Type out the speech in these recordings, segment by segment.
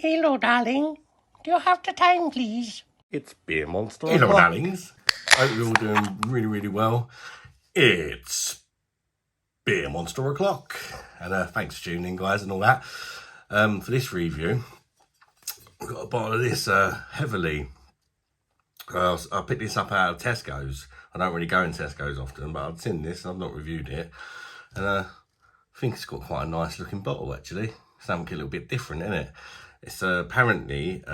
Hello, darling. Do you have the time, please? It's Beer Monster. Hello, darlings. Hope you're all doing really, really well. It's Beer Monster o'clock. And thanks for tuning in, guys, and all that. For this review, I've got a bottle of this Heverlee. I picked this up out of Tesco's. I don't really go in Tesco's often, but I've seen this and I've not reviewed it. And I think it's got quite a nice looking bottle, actually. Something a little bit different, isn't it? It's apparently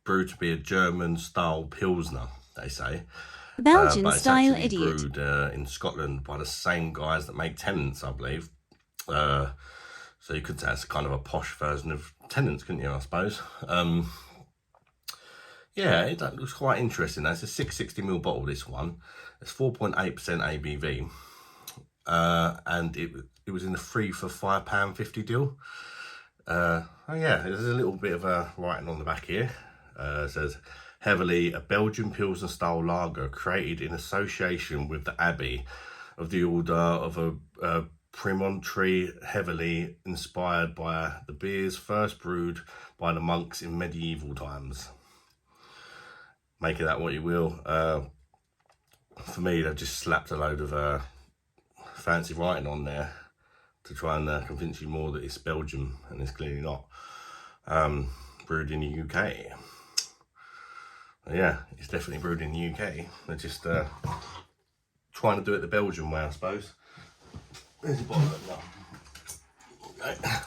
brewed to be a German-style Pilsner, they say. Belgian-style idiot. Brewed in Scotland by the same guys that make Tennent's, I believe. So you could say it's kind of a posh version of Tennent's, couldn't you, I suppose? Yeah, it looks quite interesting. It's a 660ml bottle, this one. It's 4.8% ABV. And it was in the 3 for £5.50 deal. Oh yeah, there's a little bit of a writing on the back here. It says, Heverlee, a Belgian Pilsner style lager created in association with the Abbey of the Order of a Premontory Heverlee, inspired by the beers first brewed by the monks in medieval times. Make of that what you will. For me, they've just slapped a load of fancy writing on there to try and convince you more that it's Belgium, and it's clearly not. Brewed in the UK. Yeah, it's definitely brewed in the UK. They're just trying to do it the Belgian way, I suppose. There's a bottle of that. Okay.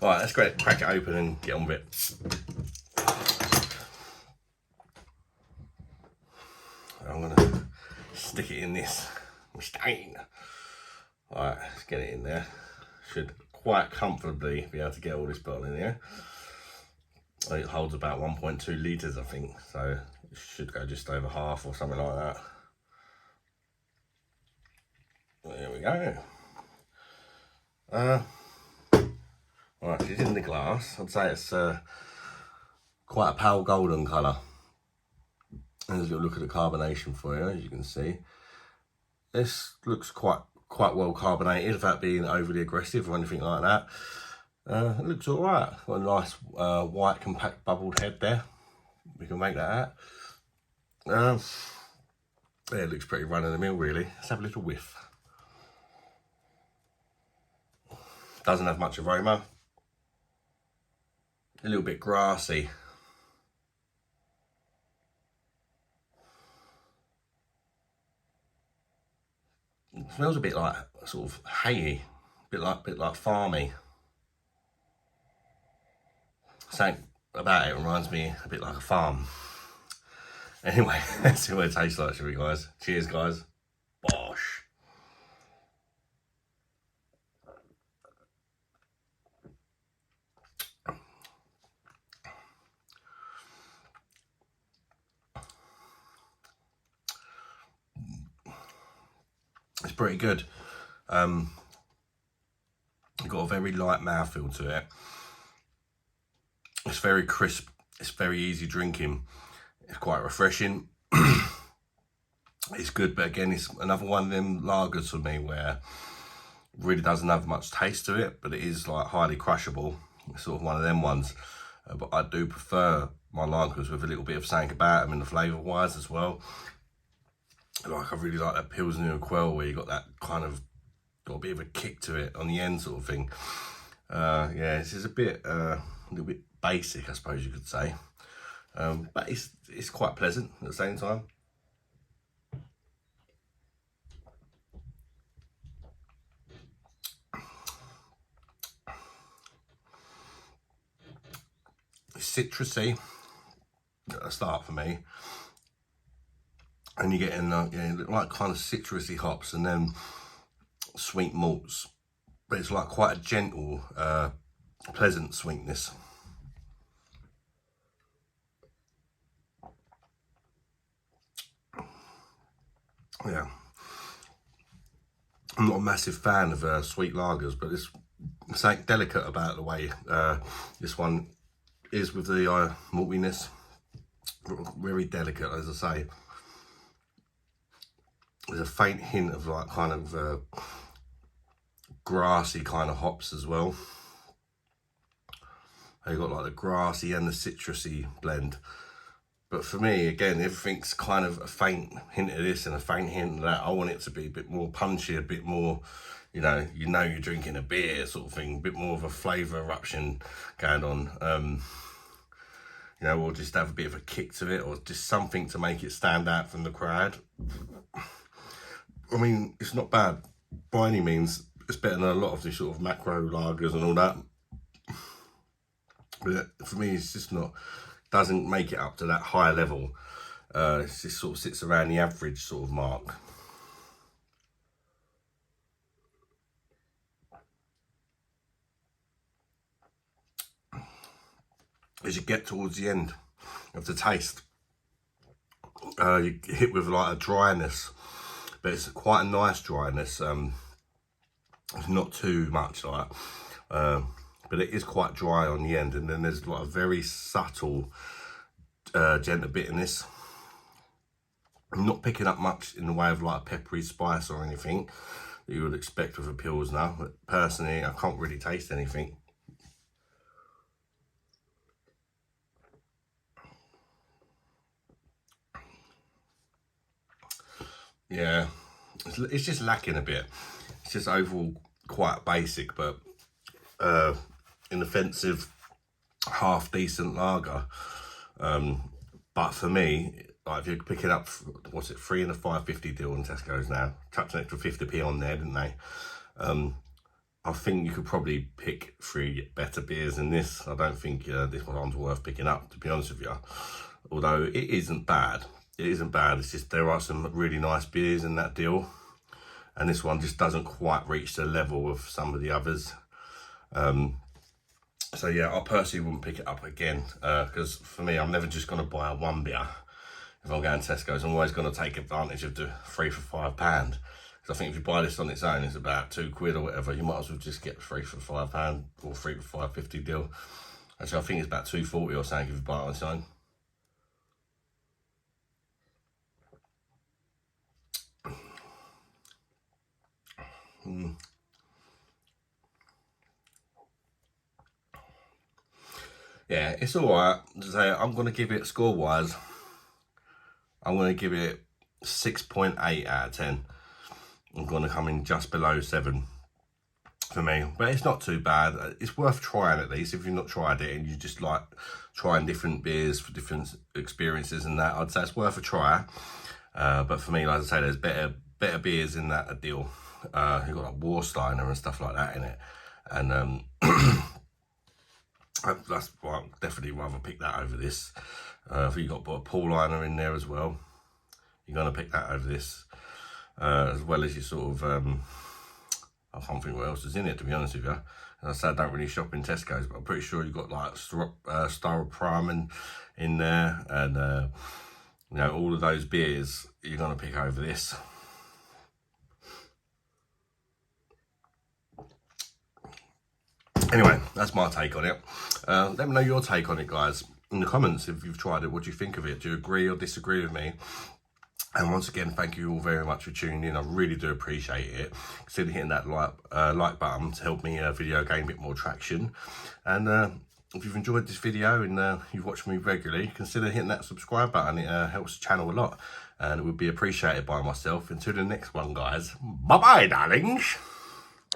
Alright, let's crack it open and get on with it. I'm gonna stick it in this stain. Alright, let's get it in there. Should quite comfortably be able to get all this bottle in here. It holds about 1.2 litres, I think, so it should go just over half or something like that. There we go. Right, it's in the glass. I'd say it's quite a pale golden colour. There's a little look at the carbonation for you, as you can see. This looks quite well carbonated without being overly aggressive or anything like that. It looks alright. Got a nice white compact bubbled head there. We can make that out. Yeah, it looks pretty run of the mill really. Let's have a little whiff. Doesn't have much aroma. A little bit grassy. It smells a bit like sort of hayy, bit like farmy. Something about it reminds me a bit like a farm. Anyway, let's see what it tastes like, shall we, guys? Cheers, guys. Bosh. It's pretty good. Got a very light mouthfeel to it. It's very crisp. It's very easy drinking. It's quite refreshing. It's good, but again, it's another one of them lagers for me where it really doesn't have much taste to it, but it is like highly crushable. It's sort of one of them ones. But I do prefer my lagers with a little bit of something about them in the flavour wise as well. Like I really like that Pilsner and Quell where you got that kind of, got a bit of a kick to it on the end sort of thing. Yeah, this is a little bit basic, I suppose you could say. But it's quite pleasant at the same time. It's citrusy at the start for me. And you're getting like kind of citrusy hops and then sweet malts. But it's like quite a gentle, pleasant sweetness. Yeah. I'm not a massive fan of sweet lagers, but there's something delicate about the way this one is with the maltiness. Very delicate, as I say. There's a faint hint of like kind of grassy kind of hops as well. You've got like the grassy and the citrusy blend. But for me, again, everything's kind of a faint hint of this and a faint hint of that. I want it to be a bit more punchy, a bit more, you know you're drinking a beer sort of thing, a bit more of a flavour eruption going on. You know, or just have a bit of a kick to it, or just something to make it stand out from the crowd. I mean, it's not bad by any means. It's better than a lot of the sort of macro lagers and all that. But for me, it's just not, doesn't make it up to that high level. It just sort of sits around the average sort of mark. As you get towards the end of the taste, you hit with like a dryness, but it's quite a nice dryness. It's not too much like, but it is quite dry on the end, and then there's like a very subtle, gentle bitterness. I'm not picking up much in the way of like peppery spice or anything that you would expect with a Pilsner, but personally, I can't really taste anything. Yeah, it's just lacking a bit. It's just overall quite basic, but inoffensive, half decent lager. But for me, like if you're picking up, what's it, 3 in a 5.50 deal in Tesco's now, chucked an extra 50p on there, didn't they? I think you could probably pick 3 better beers than this. I don't think this one's worth picking up, to be honest with you. Although it isn't bad. It isn't bad. It's just there are some really nice beers in that deal, and this one just doesn't quite reach the level of some of the others. So yeah, I personally wouldn't pick it up again, because for me, I'm never just going to buy one beer. If I'm going to Tesco's, I'm always going to take advantage of the 3 for £5. Because I think if you buy this on its own, it's about £2 or whatever. You might as well just get 3 for £5 or 3 for £5.50 deal. Actually, I think it's about £2.40 or something if you buy it on its own. Yeah, it's alright. I'm going to give it, score-wise, I'm going to give it 6.8 out of 10. I'm going to come in just below 7 for me. But it's not too bad. It's worth trying at least. If you've not tried it and you just like trying different beers for different experiences and that, I'd say it's worth a try. But for me, like I say, there's better beers in that deal. You've got like Warsteiner and stuff like that in it. And that's why I'd definitely rather pick that over this. If you've got a Pauliner in there as well, you're going to pick that over this. As well as you sort of, I can't think what else is in it, to be honest with you. As I said, I don't really shop in Tesco's, but I'm pretty sure you've got like styroprime in there, and you know, all of those beers you're going to pick over this. Anyway, that's my take on it. Let me know your take on it, guys, in the comments. If you've tried it, what do you think of it? Do you agree or disagree with me? And once again, thank you all very much for tuning in. I really do appreciate it. Consider hitting that like button to help me video gain a bit more traction. And if you've enjoyed this video and you've watched me regularly, consider hitting that subscribe button. It helps the channel a lot, and it would be appreciated by myself. Until the next one, guys. Bye-bye, darlings.